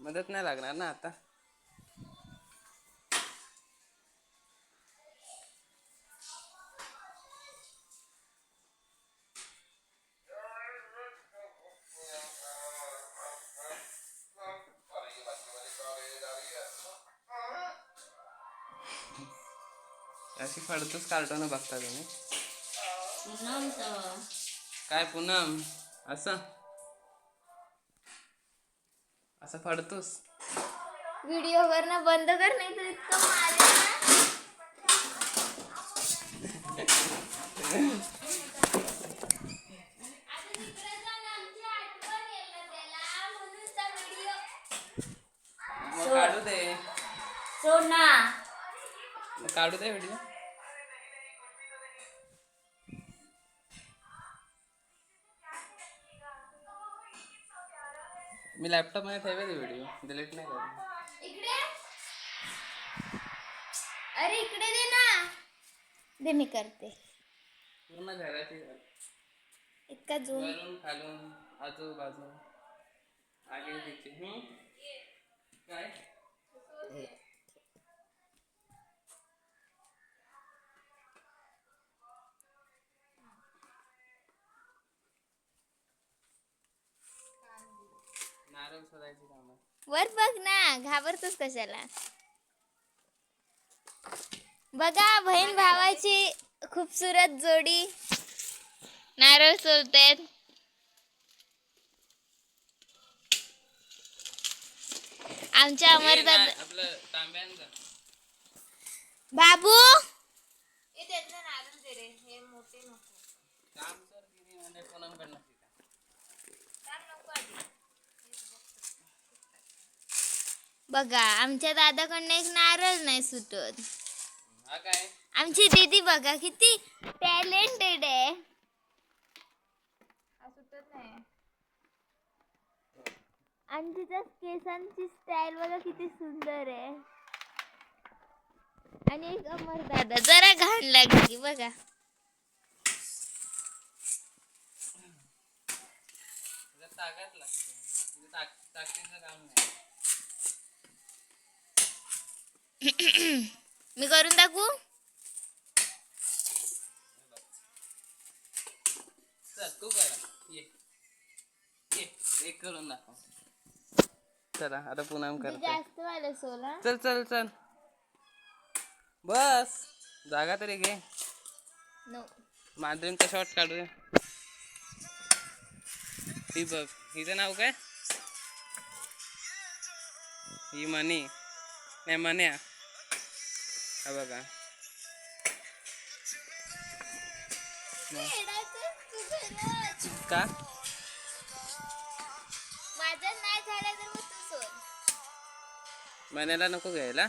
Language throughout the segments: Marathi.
मदत नाही लागणार ना आता. अशी फडतूस कार्टून बघता तुम्ही. काय पूनम असं असं फडतूस व्हिडिओ वरनं बंद कर, नाही तर इतकं मारेल मग काढू दे. सोड ना. मग काढू दे व्हिडिओ. मी लॅपटॉप मध्ये ठेवेल व्हिडिओ, डिलीट नाही करत. इकडे अरे इकडे दे ना. दे मी करते. पूर्ण घराची इतका झूम. वरून खालून आजूबाजू आगे तिचे. काय नारळ शोधायची काम. वर बघ ना, घाबरतोस कशाला. बघा बहीण भावाची खूपसूरत जोडी नारळ सोलतायत. आमच्या अमरदादा आपलं तांब्यांचा बाबू हे त्यातलं नारळ दे रे, हे मोठे नको. काम कर तिने म्हणजे कोणाकडनं बघा आमच्या दादाकडनं एक नारळ नाही सुटत. हा काय आमची दीदी बघा किती टॅलेंटेड आहे. सुटत नाही. आणि तिच्या केसांची स्टाईल बघा किती सुंदर आहे. आणि एक अमर दादा जरा घाण लागली बघा. ताकद लागते, ताकदीचं काम नाही. मी करून दाखवू. चल तू करा, ये ये एक करून दाखव. चला आता पुन्हा करते. जास्त वाले सोला. चल चल चल बस, जागा तरी घे. नो माधुरींचा शॉट काढूया. ही बघ, हिचं नाव काय? ही मनी नाही मन्या. हा बघा का माझं नाही झालं तर मग तू सोड. मन्याला नको घ्यायला.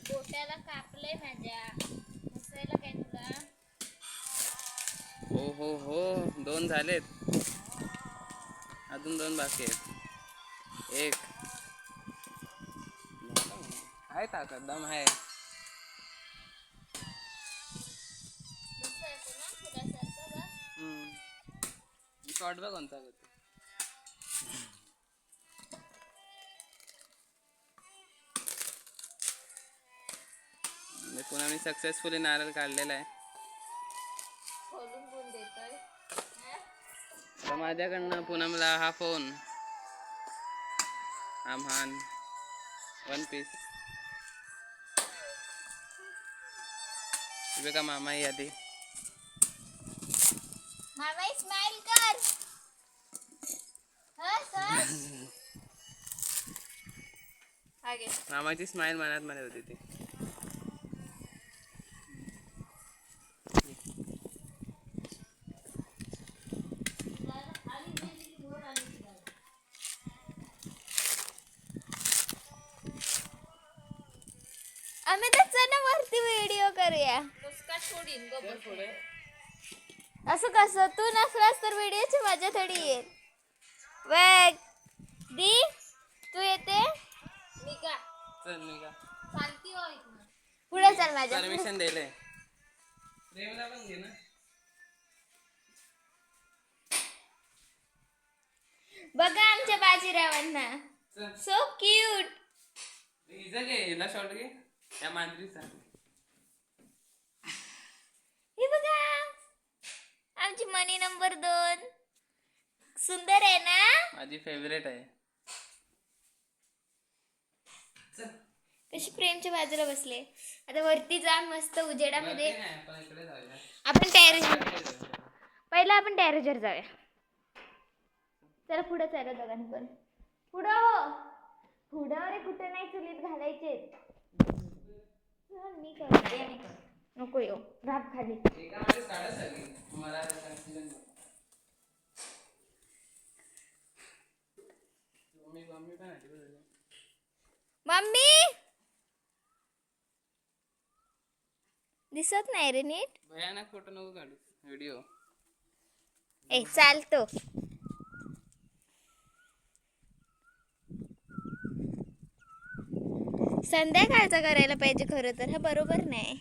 पोट्याला कापलंय माझ्या. हसायला काय तुला? हो हो हो, 2 झालेत, अजून 2 बाकी आहेत. एक आहे, ताकद दम आहे. शॉर्ट बघ कोणता करतो. पुन्हा मी सक्सेसफुली नारळ काढलेला आहे. तर माझ्याकडनं पुनमला हा फोन, हा महान 1 पीस. बघा मामा यादी. मामा स्माइल कर. मामाची स्माइल मनात मध्ये होती ती. आम्ही त्याचा वरती व्हिडिओ करूया. असं कसं, तू नसलास तर व्हिडिओची मजा थोडी येईल. बघ दी तू येते. निघा चल निघा. शांती हो इथनं. पुढे चल माझ्या परमिशन द्यायलंय. प्रेमला पण घे ना. बघा आमच्या बाजीरावांना. चल. So cute. हिचा घे, हिला शॉर्ट घे. त्या मांजरीचा. हे बघा आमची मनी नंबर 2. सुंदर आहे ना. माझी फेवरेट आहे. चल. कशी प्रेमच्या बाजूला बसले. आता वरती जा मस्त उजेडामध्ये. वरती नाही, आपण इकडे जाऊया. आपण टेरेसवर इकडे जाऊया. पहिला आपण टेरेसवर जाऊया. चला पुढं चला दोघांनी पण. पुढं हो. पुढं रे कुठे नाही चुलीत घालायचे. मी करते नको येऊ. राब खाली. एकामध्ये काढा सगळी. मला कन्फ्युजन नको. मम्मी पण आली बरं. मम्मी दिसत नाही रे नीट. भयानक फोटो नको काढू. व्हिडिओ. ए चालतो. संध्याकाळचा करायला पाहिजे खरं तर. हा बरोबर नाही.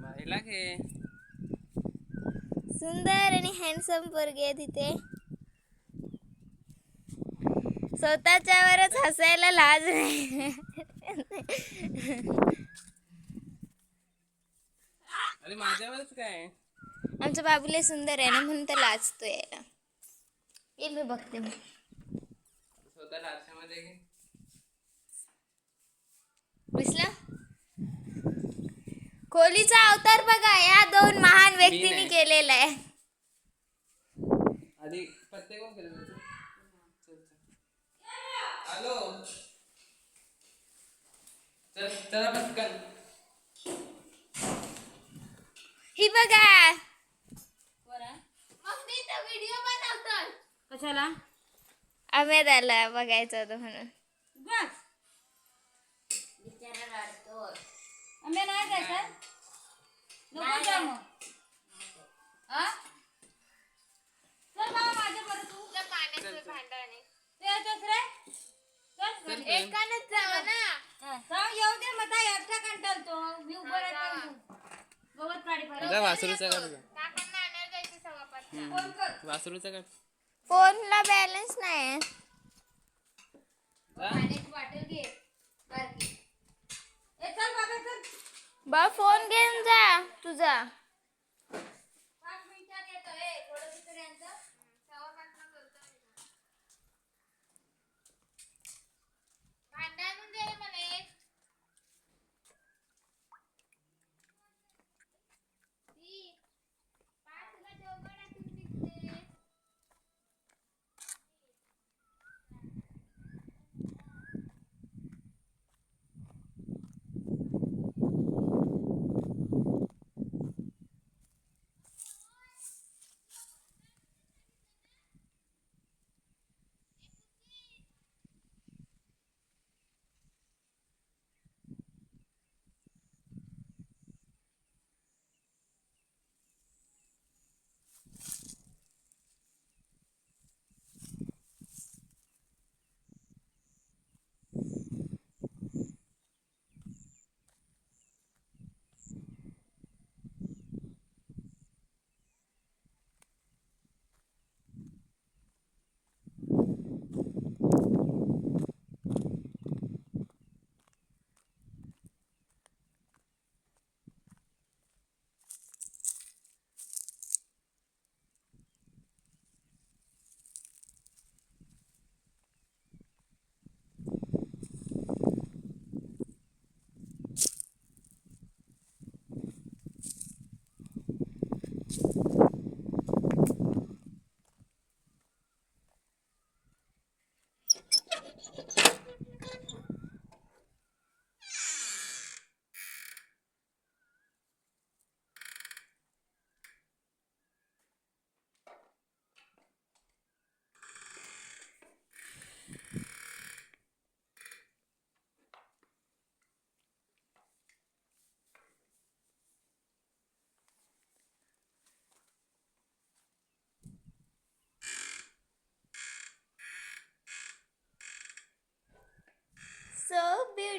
बाईला घे. सुंदर आणि हँडसम पोरगी आहे तिथे. स्वतःच्यावरच हसायला लाज नाही. अरे माझ्यावरच काय. आमचा बाबूले सुंदर आहे ना म्हणून तर लाजतो यायला. ये मी बघते मग. स्वतःला आरशामध्ये घे. दिसला. खोलीचा अवतार बघा या 2 महान व्यक्तींनी केलेला आहे. आधी पत्ते कोण केले होते? हॅलो. चल चला पटकन. ही बघा. मग मी तर व्हिडिओ बनवतो. कशाला? अमेद आला बघायचं होतं म्हणून. बस आम्ही नाही काय सर नको जा मग. हा चल बाबा माझ्या बरं तू पाण्याचं भांडण आहे. ते येतोस रे चल एकानंच जावं ना. जाऊ येऊ दे मग काय एकटा कंटाळतो मी उभं राहतो. गवत काढी पाहिजे. तुझा वासरूचा काढ. काकांना आणायला जायचं 5:15. फोन कर. वासरूचा काढ. फोनला बॅलन्स नाही. पाण्याची बॉटल घे बारकी. ए चल बाबा चल. बा फोन घेऊन जा तुझा. 5 मिनिटात येतो. ए थोडं तिकडे यांचं 5:15 करतो. भांडा आणून दे रे मला एक. पाचला चौघडातून दिसते.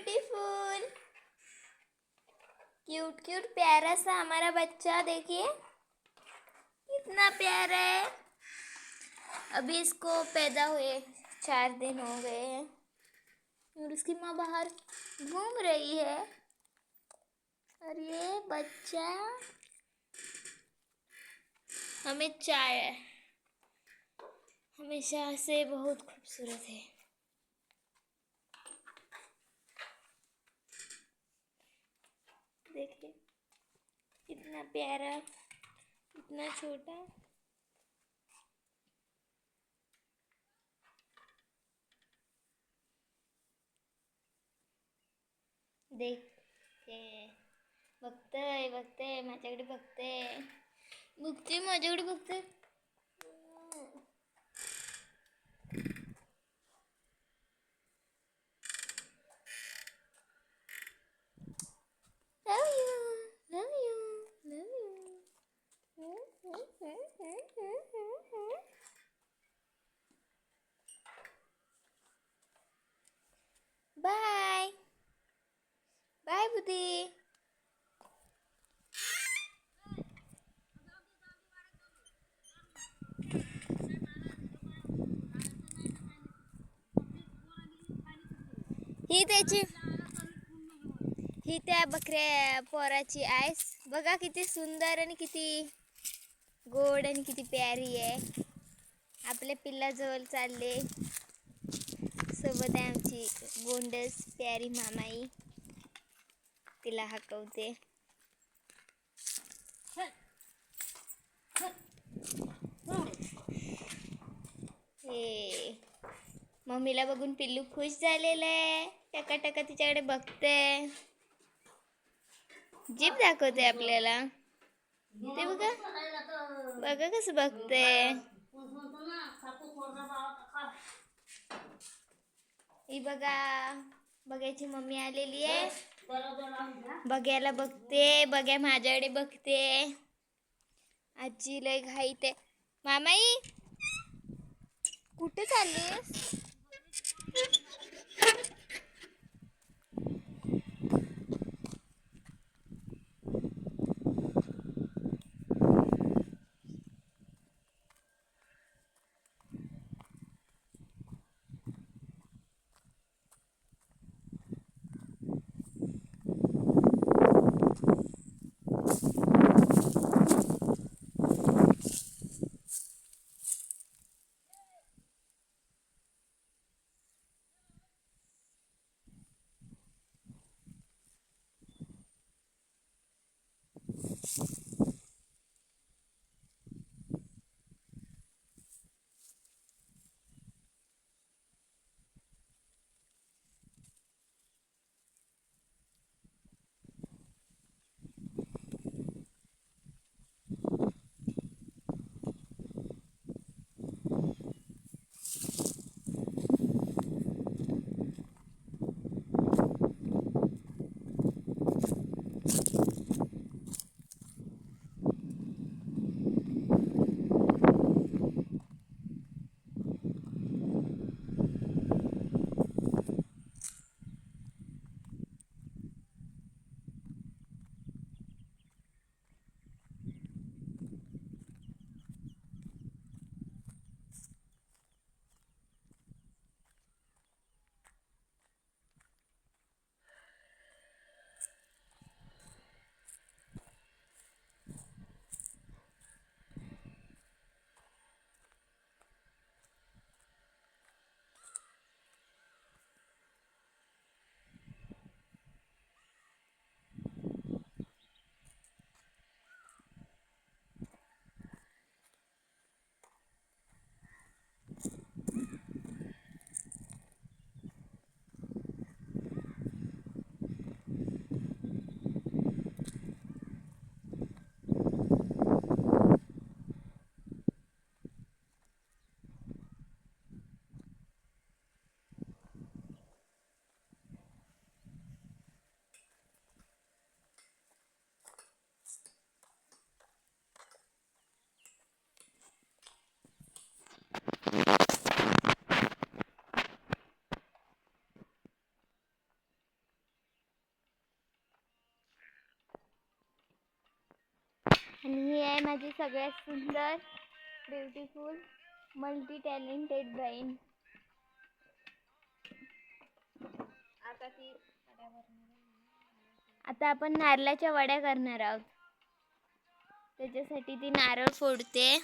ब्यूटीफुल, क्यूट क्यूट प्यारा सा हमारा बच्चा, देखिए कितना प्यारा है। अभी इसको पैदा हुए 4 दिन हो गए हैं और उसकी माँ बाहर घूम रही है और ये बच्चा हमेशा से बहुत खूबसूरत है। देखिए कितना प्यारा, इतना छोटा। देखते बघते माझ्याकडे बघते माझ्याकडे बघते। Love you. Bye. Bye, Buddy. ही त्या बकऱ्या पोराची आईस बघा, किती सुंदर आणि किती गोड आणि किती प्यारी आहे. आपल्या पिल्लाजवळ चालले. सोबत आहे आमची गोंडस प्यारी मामाई, तिला हाकवते. हे मम्मीला बघून पिल्लू खुश झालेलं आहे. टका टका तिच्याकडे बघते, जीभ दाखवते आपल्याला. ते बघा बघा कसं बघते. ही बघा, बघ्याची मम्मी आलेली आहे. बघ्याला बघते, बघ्या माझ्याकडे बघते. आजी लय घाईत आहे. मामाई कुठे चाललीस? आणि ही आहे माझी सगळ्यात सुंदर ब्युटिफुल मल्टी टॅलेंटेड बहीण. आता आपण नारळाच्या वड्या करणार आहोत. त्याच्यासाठी ती नारळ फोडते.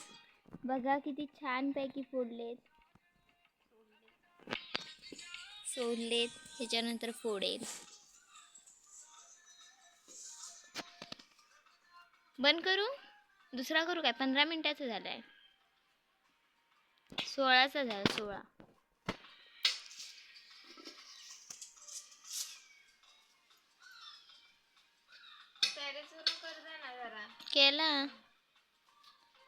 बघा किती छान पैकी फोडलेत. सोडलेत ह्याच्यानंतर फोडेल. बंद करू? दुसरा करू काय? 15 मिनिटाचं झालंय. 16चा झाला 16. केला.